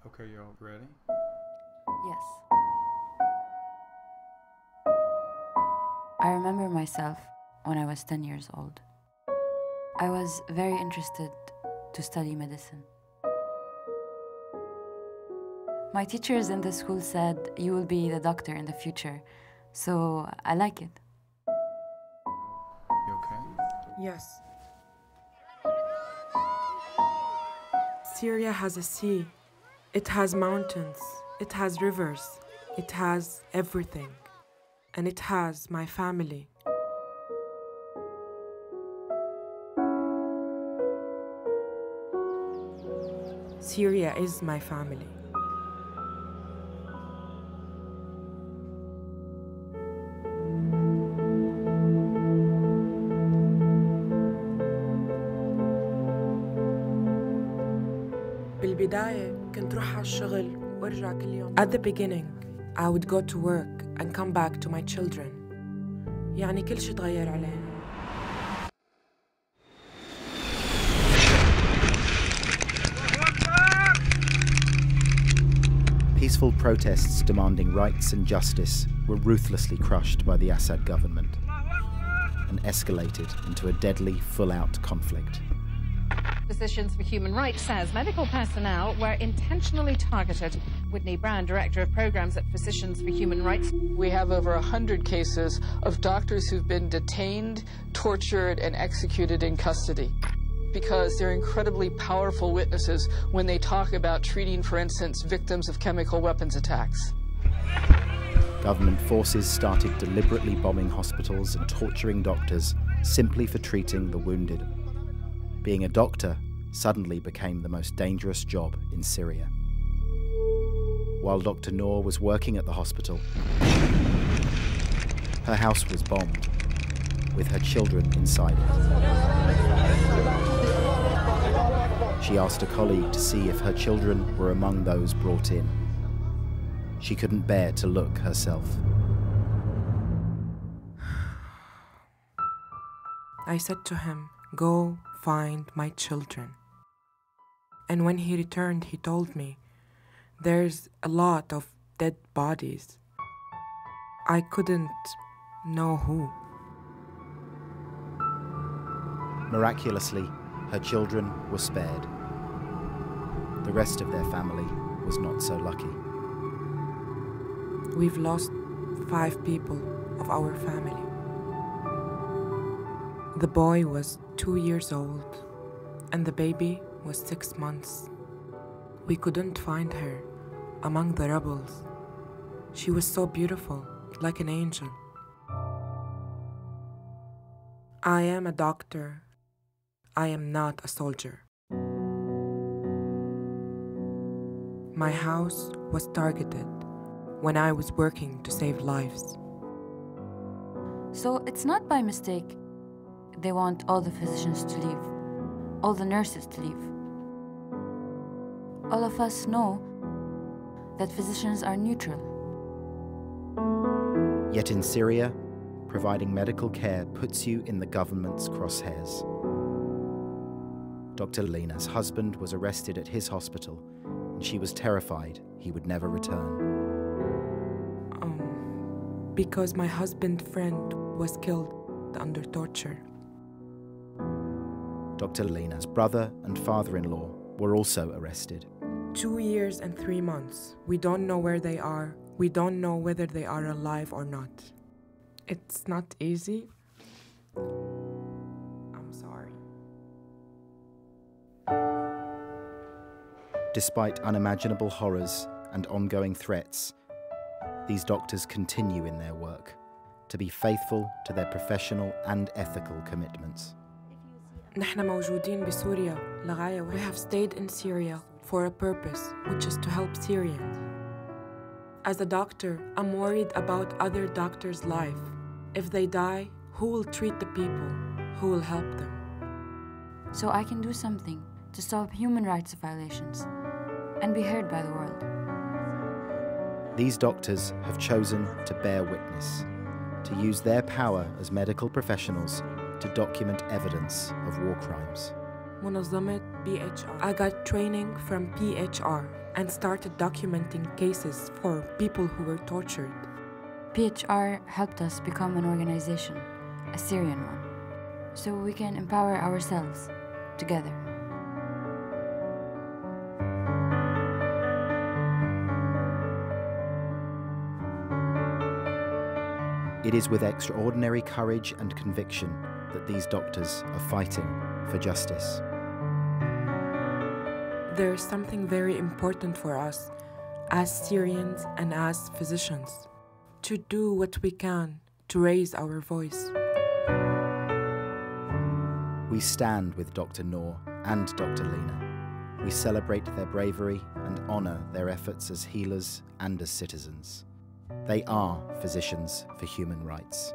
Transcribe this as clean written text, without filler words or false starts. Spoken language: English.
Okay, y'all ready? Yes. I remember myself when I was 10 years old. I was very interested to study medicine. My teachers in the school said, "You will be the doctor in the future," so I like it. You okay? Yes. Syria has a sea. It has mountains. It has rivers. It has everything. And it has my family. Syria is my family. بالبداية كنت روح على الشغل وارجع كل يوم. At the beginning, I would go to work and come back to my children. يعني كل شيء تغير علينا. Peaceful protests demanding rights and justice were ruthlessly crushed by the Assad government and escalated into a deadly, full-out conflict. Physicians for Human Rights says medical personnel were intentionally targeted. Whitney Brown, Director of Programs at Physicians for Human Rights. We have over 100 cases of doctors who've been detained, tortured, and executed in custody because they're incredibly powerful witnesses when they talk about treating, for instance, victims of chemical weapons attacks. Government forces started deliberately bombing hospitals and torturing doctors simply for treating the wounded. Being a doctor suddenly became the most dangerous job in Syria. While Dr. Nour was working at the hospital, her house was bombed, with her children inside it. She asked a colleague to see if her children were among those brought in. She couldn't bear to look herself. I said to him, "Go find my children." And when he returned, he told me, "There's a lot of dead bodies." I couldn't know who. Miraculously, her children were spared. The rest of their family was not so lucky. We've lost 5 people of our family. The boy was 2 years old, and the baby was 6 months. We couldn't find her among the rebels. She was so beautiful, like an angel. I am a doctor. I am not a soldier. My house was targeted when I was working to save lives. So it's not by mistake they want all the physicians to leave, all the nurses to leave. All of us know that physicians are neutral. Yet in Syria, providing medical care puts you in the government's crosshairs. Dr. Lena's husband was arrested at his hospital, and she was terrified he would never return. Because my husband's friend was killed under torture. Dr. Lena's brother and father-in-law were also arrested. 2 years and 3 months. We don't know where they are. We don't know whether they are alive or not. It's not easy. I'm sorry. Despite unimaginable horrors and ongoing threats, these doctors continue in their work to be faithful to their professional and ethical commitments. نحن موجودين بسوريا لغاية. We have stayed in Syria for a purpose, which is to help Syrians. As a doctor, I'm worried about other doctors' life. If they die, who will treat the people? Who will help them? So I can do something to stop human rights violations and be heard by the world. These doctors have chosen to bear witness, to use their power as medical professionals to document evidence of war crimes. منظمة PHR. I got training from PHR and started documenting cases for people who were tortured. PHR helped us become an organization, a Syrian one, so we can empower ourselves together. It is with extraordinary courage and conviction that these doctors are fighting for justice. There is something very important for us as Syrians and as physicians to do what we can to raise our voice. We stand with Dr. Nour and Dr. Lena. We celebrate their bravery and honour their efforts as healers and as citizens. They are physicians for human rights.